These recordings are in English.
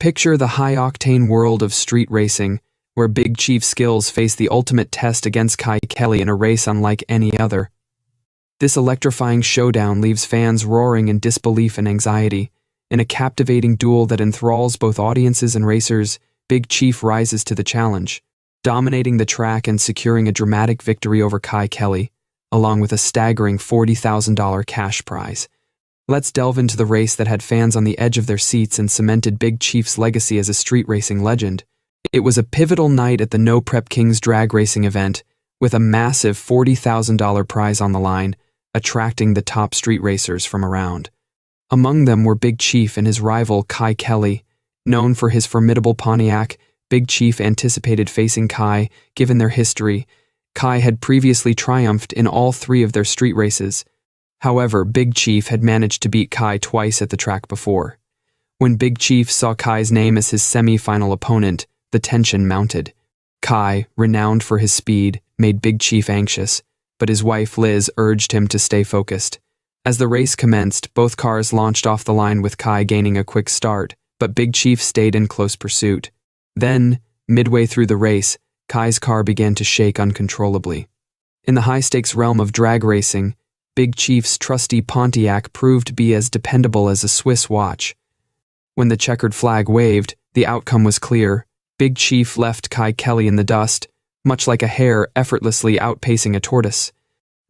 Picture the high-octane world of street racing, where Big Chief's skills face the ultimate test against Kye Kelly in a race unlike any other. This electrifying showdown leaves fans roaring in disbelief and anxiety. In a captivating duel that enthralls both audiences and racers, Big Chief rises to the challenge, dominating the track and securing a dramatic victory over Kye Kelly, along with a staggering $40,000 cash prize. Let's delve into the race that had fans on the edge of their seats and cemented Big Chief's legacy as a street racing legend. It was a pivotal night at the No Prep Kings drag racing event, with a massive $40,000 prize on the line, attracting the top street racers from around. Among them were Big Chief and his rival Kye Kelly. Known for his formidable Pontiac, Big Chief anticipated facing Kye, given their history. Kye had previously triumphed in all three of their street races. However, Big Chief had managed to beat Kye twice at the track before. When Big Chief saw Kye's name as his semi-final opponent, the tension mounted. Kye, renowned for his speed, made Big Chief anxious, but his wife Liz urged him to stay focused. As the race commenced, both cars launched off the line with Kye gaining a quick start, but Big Chief stayed in close pursuit. Then, midway through the race, Kye's car began to shake uncontrollably. In the high-stakes realm of drag racing, Big Chief's trusty Pontiac proved to be as dependable as a Swiss watch. When the checkered flag waved, the outcome was clear. Big Chief left Kye Kelly in the dust, much like a hare effortlessly outpacing a tortoise.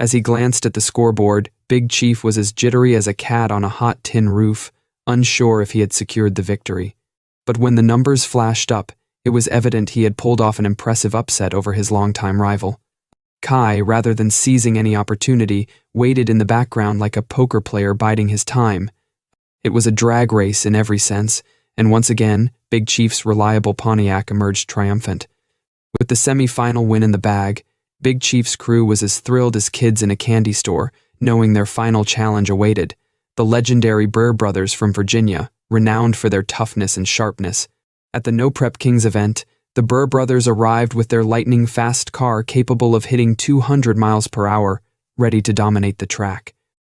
As he glanced at the scoreboard, Big Chief was as jittery as a cat on a hot tin roof, unsure if he had secured the victory. But when the numbers flashed up, it was evident he had pulled off an impressive upset over his longtime rival. Kye, rather than seizing any opportunity, waited in the background like a poker player biding his time. It was a drag race in every sense, and once again, Big Chief's reliable Pontiac emerged triumphant. With the semi-final win in the bag, Big Chief's crew was as thrilled as kids in a candy store, knowing their final challenge awaited. The legendary Burr brothers from Virginia, renowned for their toughness and sharpness. At the No Prep Kings event, the Burr brothers arrived with their lightning-fast car capable of hitting 200 miles per hour, ready to dominate the track.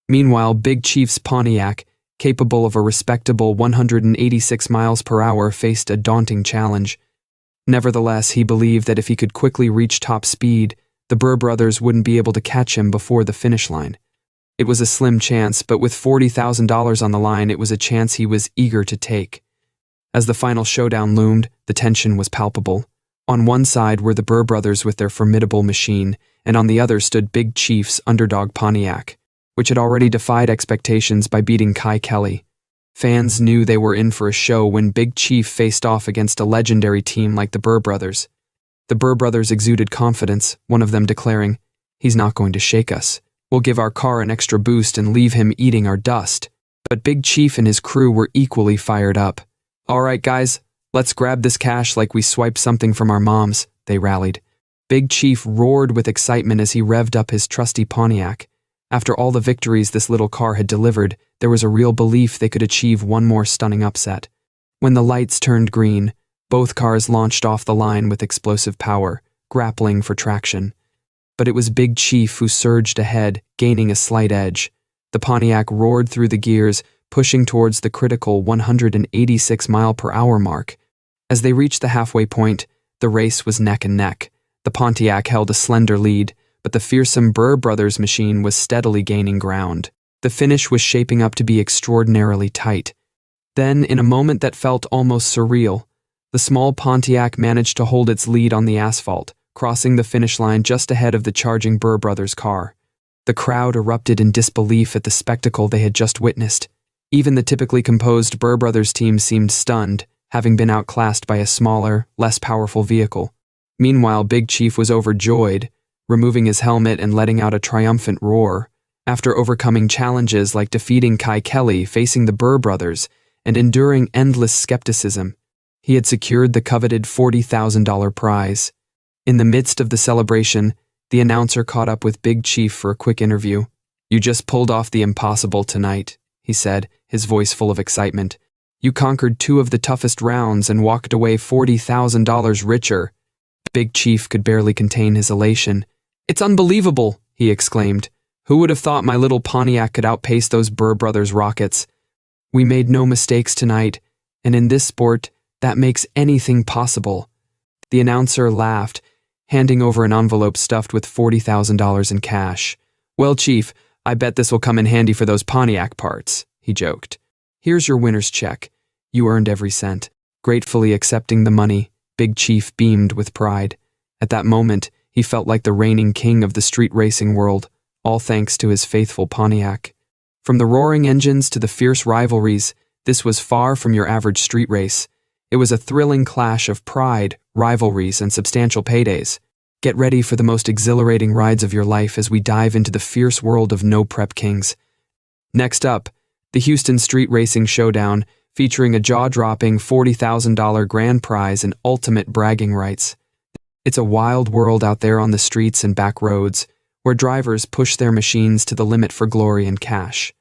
Meanwhile, Big Chief's Pontiac, capable of a respectable 186 miles per hour, faced a daunting challenge. Nevertheless, he believed that if he could quickly reach top speed, the Burr brothers wouldn't be able to catch him before the finish line. It was a slim chance, but with $40,000 on the line, it was a chance he was eager to take. As the final showdown loomed, the tension was palpable. On one side were the Burr brothers with their formidable machine, and on the other stood Big Chief's underdog Pontiac, which had already defied expectations by beating Kye Kelly. Fans knew they were in for a show when Big Chief faced off against a legendary team like the Burr brothers. The Burr brothers exuded confidence, one of them declaring, "He's not going to shake us. We'll give our car an extra boost and leave him eating our dust." But Big Chief and his crew were equally fired up. "All right, guys, let's grab this cash like we swiped something from our moms," they rallied. Big Chief roared with excitement as he revved up his trusty Pontiac. After all the victories this little car had delivered, there was a real belief they could achieve one more stunning upset. When the lights turned green, both cars launched off the line with explosive power, grappling for traction. But it was Big Chief who surged ahead, gaining a slight edge. The Pontiac roared through the gears, pushing towards the critical 186 mile per hour mark. As they reached the halfway point, the race was neck and neck. The Pontiac held a slender lead, but the fearsome Burr brothers machine was steadily gaining ground. The finish was shaping up to be extraordinarily tight. Then, in a moment that felt almost surreal, the small Pontiac managed to hold its lead on the asphalt, crossing the finish line just ahead of the charging Burr brothers car. The crowd erupted in disbelief at the spectacle they had just witnessed. Even the typically composed Burr brothers team seemed stunned, having been outclassed by a smaller, less powerful vehicle. Meanwhile, Big Chief was overjoyed, removing his helmet and letting out a triumphant roar. After overcoming challenges like defeating Kye Kelly, facing the Burr brothers, and enduring endless skepticism, he had secured the coveted $40,000 prize. In the midst of the celebration, the announcer caught up with Big Chief for a quick interview. "You just pulled off the impossible tonight," he said, his voice full of excitement. "You conquered 2 of the toughest rounds and walked away $40,000 richer." Big Chief could barely contain his elation. "It's unbelievable," he exclaimed. "Who would have thought my little Pontiac could outpace those Burr brothers' rockets? We made no mistakes tonight, and in this sport, That makes anything possible." The announcer laughed, handing over an envelope stuffed with $40,000 in cash. "Well, Chief, I bet this will come in handy for those Pontiac parts," he joked. "Here's your winner's check. You earned every cent." Gratefully accepting the money, Big Chief beamed with pride. At that moment, he felt like the reigning king of the street racing world, all thanks to his faithful Pontiac. From the roaring engines to the fierce rivalries, this was far from your average street race. It was a thrilling clash of pride, rivalries, and substantial paydays. Get ready for the most exhilarating rides of your life as we dive into the fierce world of No Prep Kings. Next up, the Houston Street Racing Showdown, featuring a jaw-dropping $40,000 grand prize and ultimate bragging rights. It's a wild world out there on the streets and back roads, where drivers push their machines to the limit for glory and cash.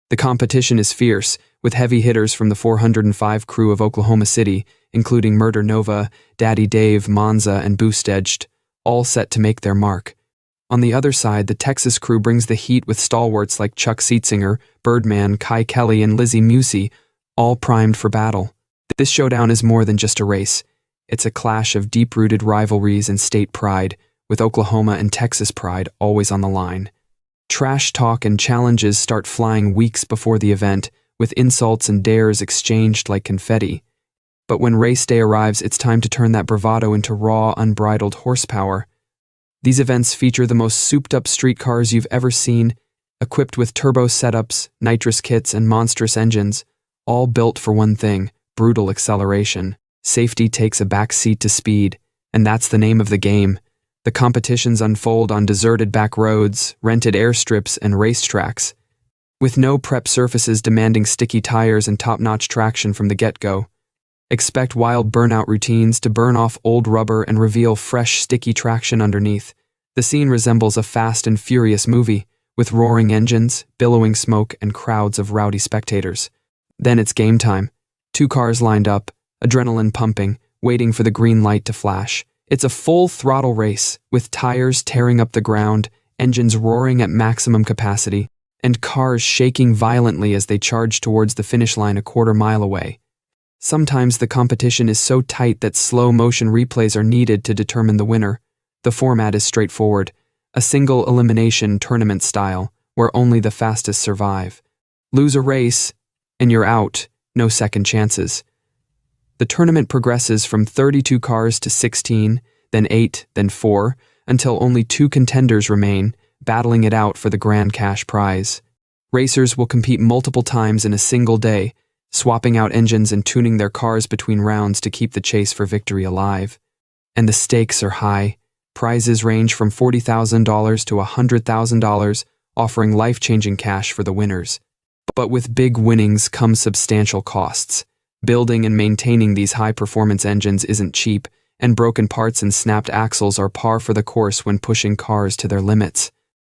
The competition is fierce, with heavy hitters from the 405 crew of Oklahoma City, including Murder Nova, Daddy Dave, Monza, and Boostedged, all set to make their mark. On the other side, the Texas crew brings the heat with stalwarts like Chuck Seetsinger, Birdman, Kye Kelly, and Lizzie Musey, all primed for battle. This showdown is more than just a race. It's a clash of deep-rooted rivalries and state pride, with Oklahoma and Texas pride always on the line. Trash talk and challenges start flying weeks before the event, with insults and dares exchanged like confetti. But when race day arrives, it's time to turn that bravado into raw, unbridled horsepower. These events feature the most souped-up streetcars you've ever seen, equipped with turbo setups, nitrous kits, and monstrous engines, all built for one thing: brutal acceleration. Safety takes a back seat to speed, and that's the name of the game. The competitions unfold on deserted back roads, rented airstrips, and racetracks, with no prep surfaces demanding sticky tires and top-notch traction from the get-go. Expect wild burnout routines to burn off old rubber and reveal fresh, sticky traction underneath. The scene resembles a fast and furious movie, with roaring engines, billowing smoke, and crowds of rowdy spectators. Then it's game time. 2 cars lined up, adrenaline pumping, waiting for the green light to flash. It's a full-throttle race, with tires tearing up the ground, engines roaring at maximum capacity, and cars shaking violently as they charge towards the finish line a quarter-mile away. Sometimes the competition is so tight that slow-motion replays are needed to determine the winner. The format is straightforward, a single elimination tournament style, where only the fastest survive. Lose a race, and you're out, no second chances. The tournament progresses from 32 cars to 16, then 8, then 4, until only 2 contenders remain, battling it out for the grand cash prize. Racers will compete multiple times in a single day, swapping out engines and tuning their cars between rounds to keep the chase for victory alive. And the stakes are high. Prizes range from $40,000 to $100,000, offering life-changing cash for the winners. But with big winnings come substantial costs. Building and maintaining these high-performance engines isn't cheap, and broken parts and snapped axles are par for the course when pushing cars to their limits.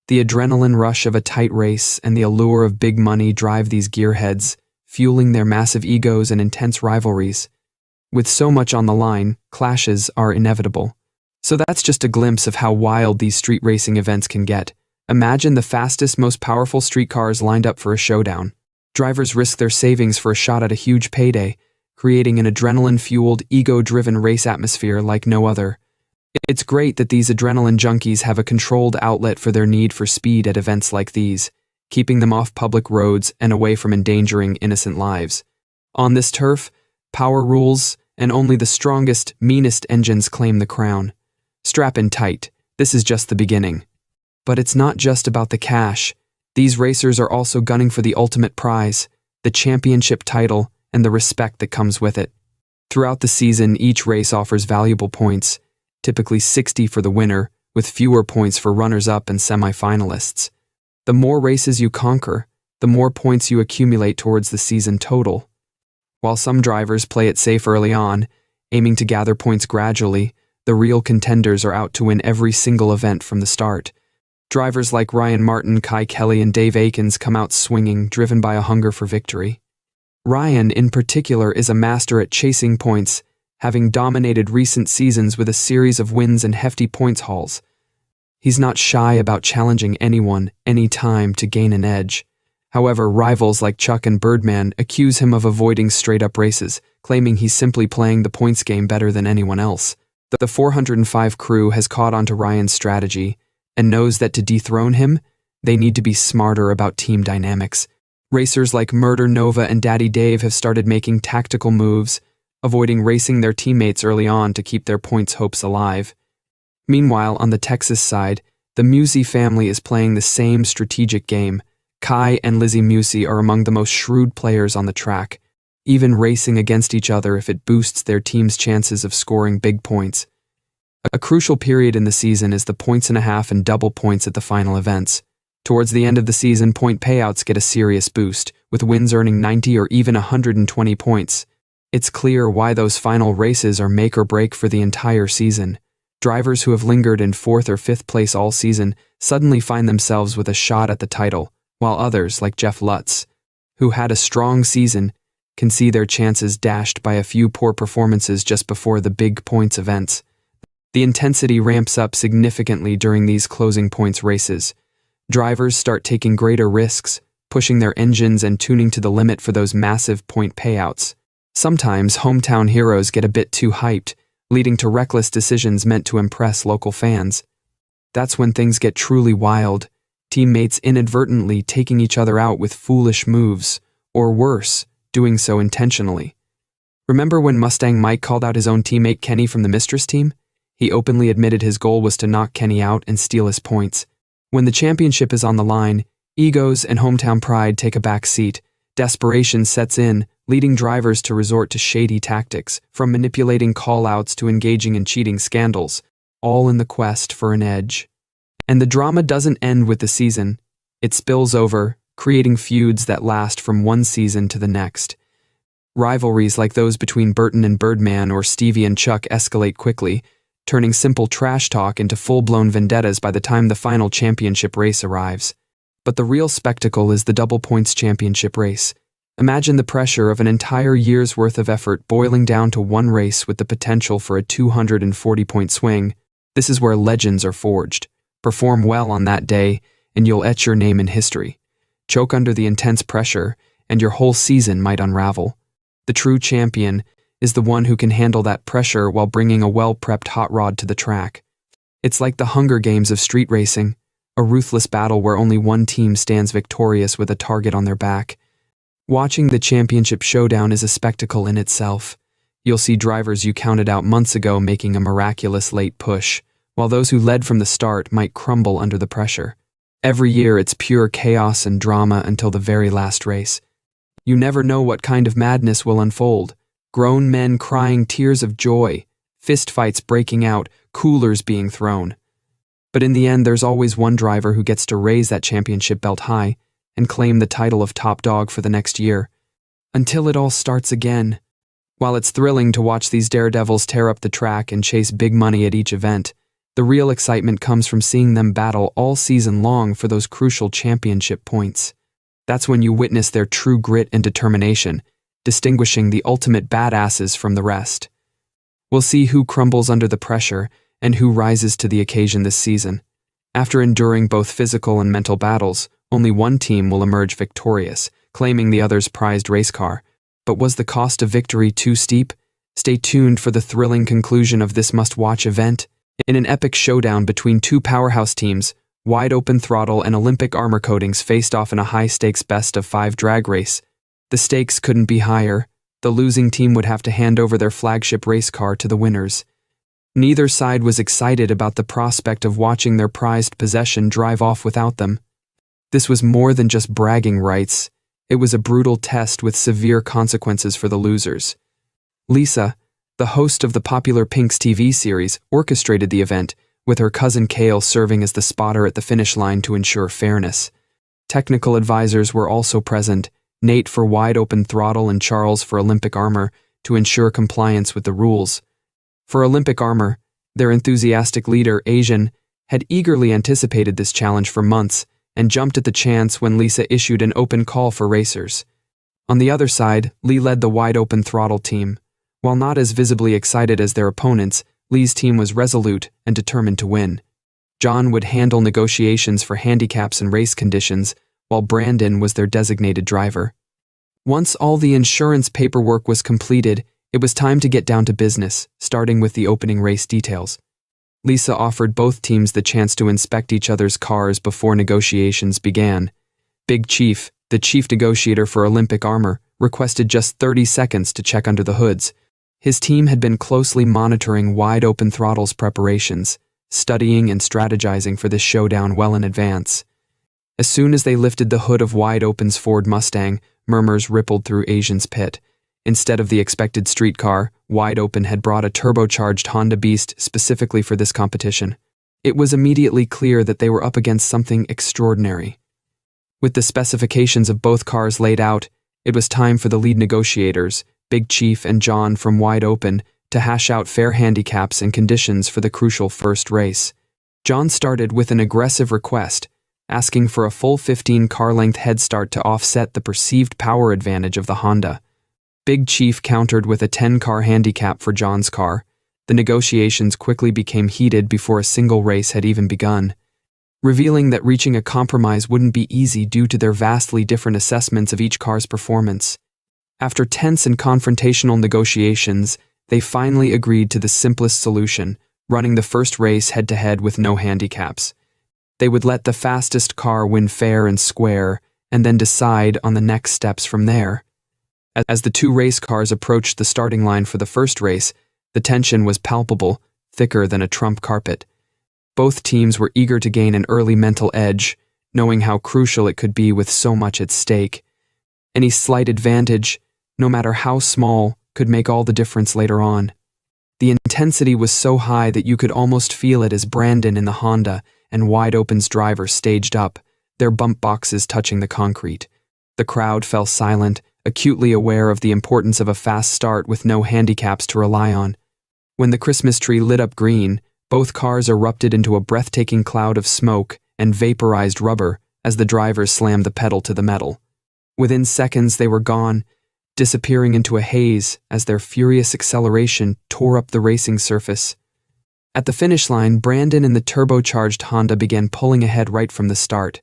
The adrenaline rush of a tight race and the allure of big money drive these gearheads, fueling their massive egos and intense rivalries. With so much on the line, clashes are inevitable. So that's just a glimpse of how wild these street racing events can get. Imagine the fastest, most powerful streetcars lined up for a showdown. Drivers risk their savings for a shot at a huge payday, creating an adrenaline-fueled, ego-driven race atmosphere like no other. It's great that these adrenaline junkies have a controlled outlet for their need for speed at events like these, keeping them off public roads and away from endangering innocent lives. On this turf, power rules, and only the strongest, meanest engines claim the crown. Strap in tight, this is just the beginning. But it's not just about the cash. These racers are also gunning for the ultimate prize, the championship title, and the respect that comes with it. Throughout the season, each race offers valuable points, typically 60 for the winner, with fewer points for runners-up and semi-finalists. The more races you conquer, the more points you accumulate towards the season total. While some drivers play it safe early on, aiming to gather points gradually, the real contenders are out to win every single event from the start. Drivers like Ryan Martin, Kye Kelly, and Dave Akins come out swinging, driven by a hunger for victory. Ryan, in particular, is a master at chasing points, having dominated recent seasons with a series of wins and hefty points hauls. He's not shy about challenging anyone, anytime, to gain an edge. However, rivals like Chuck and Birdman accuse him of avoiding straight-up races, claiming he's simply playing the points game better than anyone else. The 405 crew has caught on to Ryan's strategy and knows that to dethrone him, they need to be smarter about team dynamics. Racers like Murder Nova and Daddy Dave have started making tactical moves, avoiding racing their teammates early on to keep their points hopes alive. Meanwhile, on the Texas side, the Musey family is playing the same strategic game. Kye and Lizzie Musey are among the most shrewd players on the track, even racing against each other if it boosts their team's chances of scoring big points. A crucial period in the season is the points and a half and double points at the final events. Towards the end of the season, point payouts get a serious boost, with wins earning 90 or even 120 points. It's clear why those final races are make or break for the entire season. Drivers who have lingered in 4th or 5th place all season suddenly find themselves with a shot at the title, while others, like Jeff Lutz, who had a strong season, can see their chances dashed by a few poor performances just before the big points events. The intensity ramps up significantly during these closing points races. Drivers start taking greater risks, pushing their engines and tuning to the limit for those massive point payouts. Sometimes hometown heroes get a bit too hyped, leading to reckless decisions meant to impress local fans. That's when things get truly wild, teammates inadvertently taking each other out with foolish moves, or worse, doing so intentionally. Remember when Mustang Mike called out his own teammate Kenny from the Mistress team? He openly admitted his goal was to knock Kenny out and steal his points. When the championship is on the line, egos and hometown pride take a back seat. Desperation sets in, leading drivers to resort to shady tactics, from manipulating call-outs to engaging in cheating scandals, all in the quest for an edge. And the drama doesn't end with the season. It spills over, creating feuds that last from one season to the next. Rivalries like those between Burton and Birdman or Stevie and Chuck escalate quickly, turning simple trash talk into full-blown vendettas by the time the final championship race arrives. But the real spectacle is the double points championship race. Imagine the pressure of an entire year's worth of effort boiling down to one race with the potential for a 240-point swing. This is where legends are forged. Perform well on that day, and you'll etch your name in history. Choke under the intense pressure, and your whole season might unravel. The true champion is the one who can handle that pressure while bringing a well-prepped hot rod to the track. It's like the Hunger Games of street racing, a ruthless battle where only one team stands victorious with a target on their back. Watching the championship showdown is a spectacle in itself. You'll see drivers you counted out months ago making a miraculous late push, while those who led from the start might crumble under the pressure. Every year it's pure chaos and drama until the very last race. You never know what kind of madness will unfold. Grown men crying tears of joy, fistfights breaking out, coolers being thrown. But in the end, there's always one driver who gets to raise that championship belt high and claim the title of top dog for the next year, until it all starts again. While it's thrilling to watch these daredevils tear up the track and chase big money at each event, the real excitement comes from seeing them battle all season long for those crucial championship points. That's when you witness their true grit and determination, distinguishing the ultimate badasses from the rest. We'll see who crumbles under the pressure and who rises to the occasion this season. After enduring both physical and mental battles, only one team will emerge victorious, claiming the other's prized race car. But was the cost of victory too steep? Stay tuned for the thrilling conclusion of this must-watch event. In an epic showdown between two powerhouse teams, Wide Open Throttle and Olympic Armor Coatings faced off in a high-stakes best-of-5 drag race. The stakes couldn't be higher. The losing team would have to hand over their flagship race car to the winners. Neither side was excited about the prospect of watching their prized possession drive off without them. This was more than just bragging rights. It was a brutal test with severe consequences for the losers. Lisa, the host of the popular Pink's TV series, orchestrated the event, with her cousin Kale serving as the spotter at the finish line to ensure fairness. Technical advisors were also present, Nate for Wide Open Throttle and Charles for Olympic Armor, to ensure compliance with the rules. For Olympic Armor, their enthusiastic leader, Asian, had eagerly anticipated this challenge for months and jumped at the chance when Lisa issued an open call for racers. On the other side, Lee led the Wide Open Throttle team. While not as visibly excited as their opponents, Lee's team was resolute and determined to win. John would handle negotiations for handicaps and race conditions, while Brandon was their designated driver. Once all the insurance paperwork was completed, it was time to get down to business, starting with the opening race details. Lisa offered both teams the chance to inspect each other's cars before negotiations began. Big Chief, the chief negotiator for Olympic Armor, requested just 30 seconds to check under the hoods. His team had been closely monitoring Wide Open Throttle's preparations, studying and strategizing for this showdown well in advance. As soon as they lifted the hood of Wide Open's Ford Mustang, murmurs rippled through Asian's pit. Instead of the expected streetcar, Wide Open had brought a turbocharged Honda Beast specifically for this competition. It was immediately clear that they were up against something extraordinary. With the specifications of both cars laid out, it was time for the lead negotiators, Big Chief and John from Wide Open, to hash out fair handicaps and conditions for the crucial first race. John started with an aggressive request, asking for a full 15-car-length head start to offset the perceived power advantage of the Honda. Big Chief countered with a 10-car handicap for John's car. The negotiations quickly became heated before a single race had even begun, revealing that reaching a compromise wouldn't be easy due to their vastly different assessments of each car's performance. After tense and confrontational negotiations, they finally agreed to the simplest solution, running the first race head-to-head with no handicaps. They would let the fastest car win fair and square, and then decide on the next steps from there. As the two race cars approached the starting line for the first race, the tension was palpable, thicker than a Trump carpet. Both teams were eager to gain an early mental edge, knowing how crucial it could be with so much at stake. Any slight advantage, no matter how small, could make all the difference later on. The intensity was so high that you could almost feel it as Brandon in the Honda and Wide Open's driver staged up, their bump boxes touching the concrete. The crowd fell silent, acutely aware of the importance of a fast start with no handicaps to rely on. When the Christmas tree lit up green, both cars erupted into a breathtaking cloud of smoke and vaporized rubber as the drivers slammed the pedal to the metal. Within seconds they were gone, disappearing into a haze as their furious acceleration tore up the racing surface. At the finish line, Brandon and the turbocharged Honda began pulling ahead right from the start.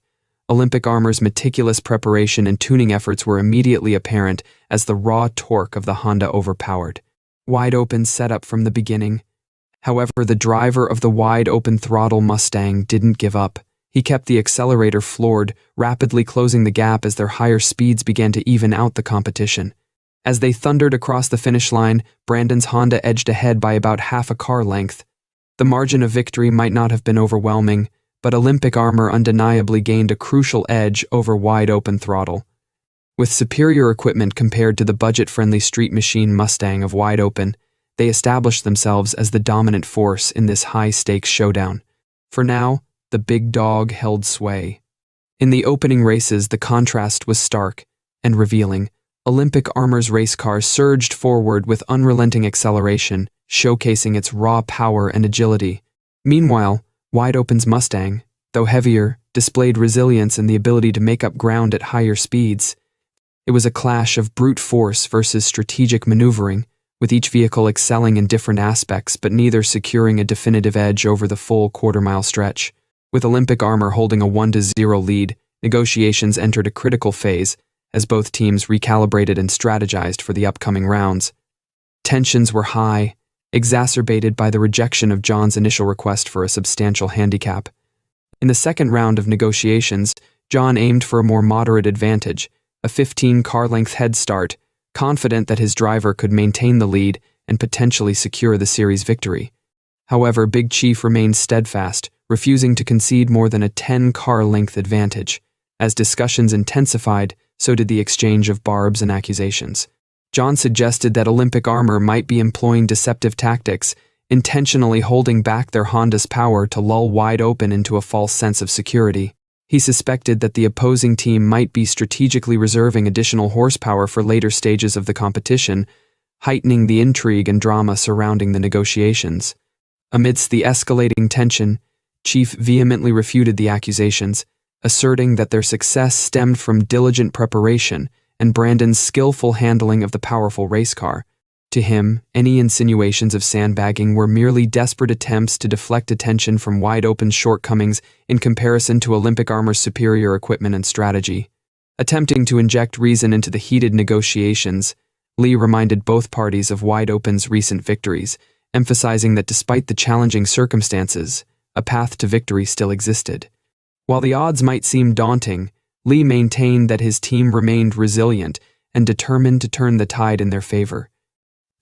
Olympic Armor's meticulous preparation and tuning efforts were immediately apparent as the raw torque of the Honda overpowered Wide Open setup from the beginning. However, the driver of the Wide Open Throttle Mustang didn't give up. He kept the accelerator floored, rapidly closing the gap as their higher speeds began to even out the competition. As they thundered across the finish line, Brandon's Honda edged ahead by about half a car length. The margin of victory might not have been overwhelming, but Olympic Armor undeniably gained a crucial edge over Wide Open Throttle. With superior equipment compared to the budget-friendly street machine Mustang of Wide Open, they established themselves as the dominant force in this high-stakes showdown. For now, the big dog held sway. In the opening races, the contrast was stark and revealing. Olympic Armor's race car surged forward with unrelenting acceleration, showcasing its raw power and agility. Meanwhile, Wide Open's Mustang, though heavier, displayed resilience and the ability to make up ground at higher speeds. It was a clash of brute force versus strategic maneuvering, with each vehicle excelling in different aspects but neither securing a definitive edge over the full quarter-mile stretch. With Olympic Armor holding a 1-0 lead, negotiations entered a critical phase as both teams recalibrated and strategized for the upcoming rounds. Tensions were high, exacerbated by the rejection of John's initial request for a substantial handicap. In the second round of negotiations, John aimed for a more moderate advantage, a 15-car-length head start, confident that his driver could maintain the lead and potentially secure the series victory. However, Big Chief remained steadfast, refusing to concede more than a 10-car-length advantage. As discussions intensified, so did the exchange of barbs and accusations. John suggested that Olympic Armor might be employing deceptive tactics, intentionally holding back their Honda's power to lull Wide Open into a false sense of security. He suspected that the opposing team might be strategically reserving additional horsepower for later stages of the competition, heightening the intrigue and drama surrounding the negotiations. Amidst the escalating tension, Chief vehemently refuted the accusations, asserting that their success stemmed from diligent preparation and Brandon's skillful handling of the powerful race car. To him, any insinuations of sandbagging were merely desperate attempts to deflect attention from wide-open shortcomings in comparison to Olympic Armor's superior equipment and strategy. Attempting to inject reason into the heated negotiations, Lee reminded both parties of Wide Open's recent victories, emphasizing that despite the challenging circumstances, a path to victory still existed. While the odds might seem daunting, Lee maintained that his team remained resilient and determined to turn the tide in their favor.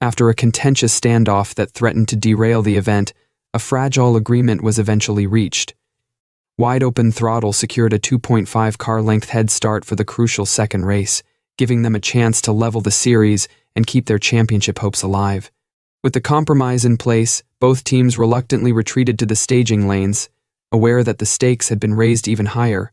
After a contentious standoff that threatened to derail the event, a fragile agreement was eventually reached. Wide Open Throttle secured a 2.5 car-length head start for the crucial second race, giving them a chance to level the series and keep their championship hopes alive. With the compromise in place, both teams reluctantly retreated to the staging lanes, aware that the stakes had been raised even higher.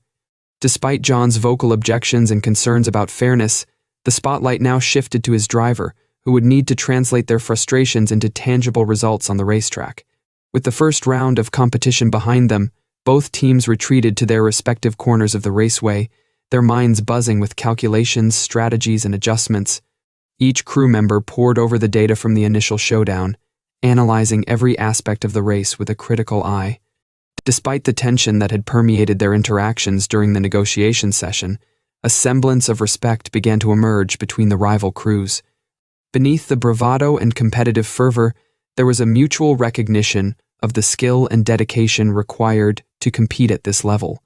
Despite John's vocal objections and concerns about fairness, the spotlight now shifted to his driver, who would need to translate their frustrations into tangible results on the racetrack. With the first round of competition behind them, both teams retreated to their respective corners of the raceway, their minds buzzing with calculations, strategies, and adjustments. Each crew member pored over the data from the initial showdown, analyzing every aspect of the race with a critical eye. Despite the tension that had permeated their interactions during the negotiation session, a semblance of respect began to emerge between the rival crews. Beneath the bravado and competitive fervor, there was a mutual recognition of the skill and dedication required to compete at this level.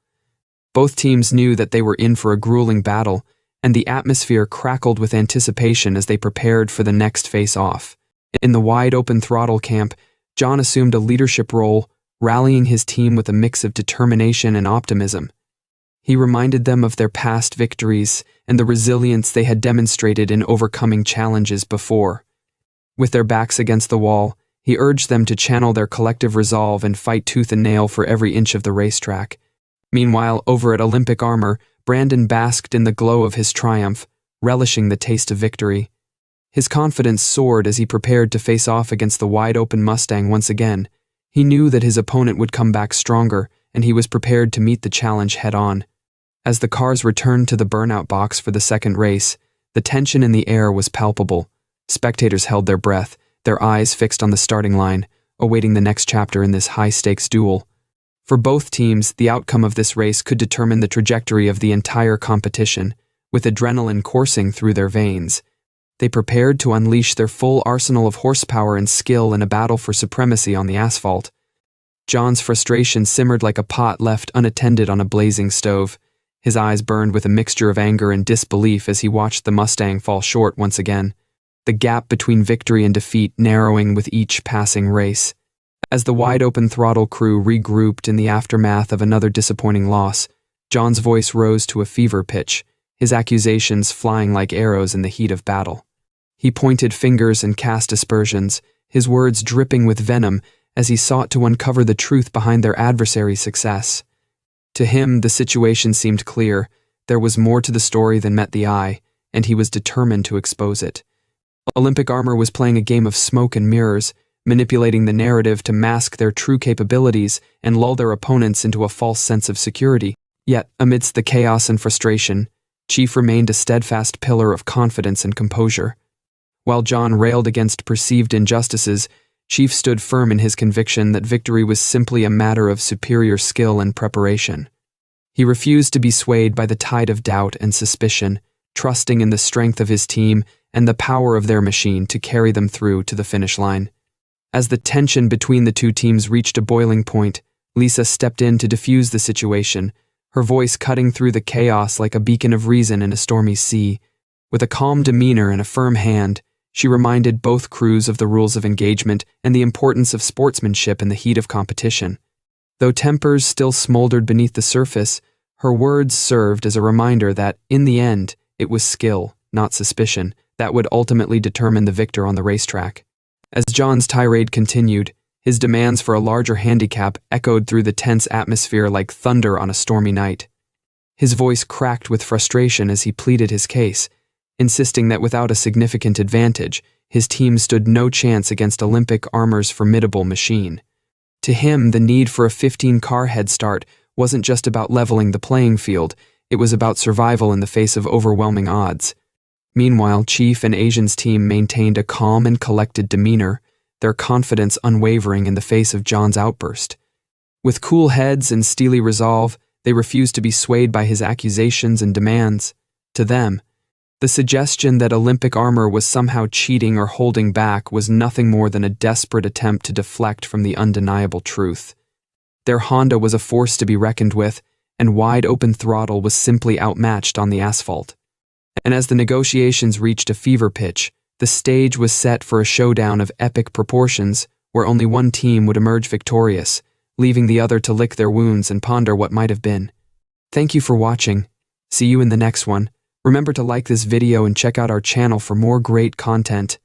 Both teams knew that they were in for a grueling battle, and the atmosphere crackled with anticipation as they prepared for the next face-off. In the wide-open throttle camp, John assumed a leadership role, rallying his team with a mix of determination and optimism. He reminded them of their past victories and the resilience they had demonstrated in overcoming challenges before. With their backs against the wall, he urged them to channel their collective resolve and fight tooth and nail for every inch of the racetrack. Meanwhile, over at Olympic Armor, Brandon basked in the glow of his triumph, relishing the taste of victory. His confidence soared as he prepared to face off against the wide-open Mustang once again. He knew that his opponent would come back stronger, and he was prepared to meet the challenge head-on. As the cars returned to the burnout box for the second race, the tension in the air was palpable. Spectators held their breath, their eyes fixed on the starting line, awaiting the next chapter in this high-stakes duel. For both teams, the outcome of this race could determine the trajectory of the entire competition, with adrenaline coursing through their veins. They prepared to unleash their full arsenal of horsepower and skill in a battle for supremacy on the asphalt. John's frustration simmered like a pot left unattended on a blazing stove. His eyes burned with a mixture of anger and disbelief as he watched the Mustang fall short once again, the gap between victory and defeat narrowing with each passing race. As the wide-open throttle crew regrouped in the aftermath of another disappointing loss, John's voice rose to a fever pitch, his accusations flying like arrows in the heat of battle. He pointed fingers and cast aspersions, his words dripping with venom as he sought to uncover the truth behind their adversary's success. To him, the situation seemed clear. There was more to the story than met the eye, and he was determined to expose it. Olympic Armor was playing a game of smoke and mirrors, manipulating the narrative to mask their true capabilities and lull their opponents into a false sense of security. Yet, amidst the chaos and frustration, Chief remained a steadfast pillar of confidence and composure. While John railed against perceived injustices, Chief stood firm in his conviction that victory was simply a matter of superior skill and preparation. He refused to be swayed by the tide of doubt and suspicion, trusting in the strength of his team and the power of their machine to carry them through to the finish line. As the tension between the two teams reached a boiling point, Lisa stepped in to defuse the situation, her voice cutting through the chaos like a beacon of reason in a stormy sea. With a calm demeanor and a firm hand, she reminded both crews of the rules of engagement and the importance of sportsmanship in the heat of competition. Though tempers still smoldered beneath the surface, her words served as a reminder that, in the end, it was skill, not suspicion, that would ultimately determine the victor on the racetrack. As John's tirade continued, his demands for a larger handicap echoed through the tense atmosphere like thunder on a stormy night. His voice cracked with frustration as he pleaded his case, insisting that without a significant advantage, his team stood no chance against Olympic Armor's formidable machine. To him, the need for a 15-car head start wasn't just about leveling the playing field, it was about survival in the face of overwhelming odds. Meanwhile, Chief and Asian's team maintained a calm and collected demeanor, their confidence unwavering in the face of John's outburst. With cool heads and steely resolve, they refused to be swayed by his accusations and demands. To them, the suggestion that Olympic armor was somehow cheating or holding back was nothing more than a desperate attempt to deflect from the undeniable truth. Their Honda was a force to be reckoned with, and wide-open throttle was simply outmatched on the asphalt. And as the negotiations reached a fever pitch, the stage was set for a showdown of epic proportions where only one team would emerge victorious, leaving the other to lick their wounds and ponder what might have been. Thank you for watching. See you in the next one. Remember to like this video and check out our channel for more great content.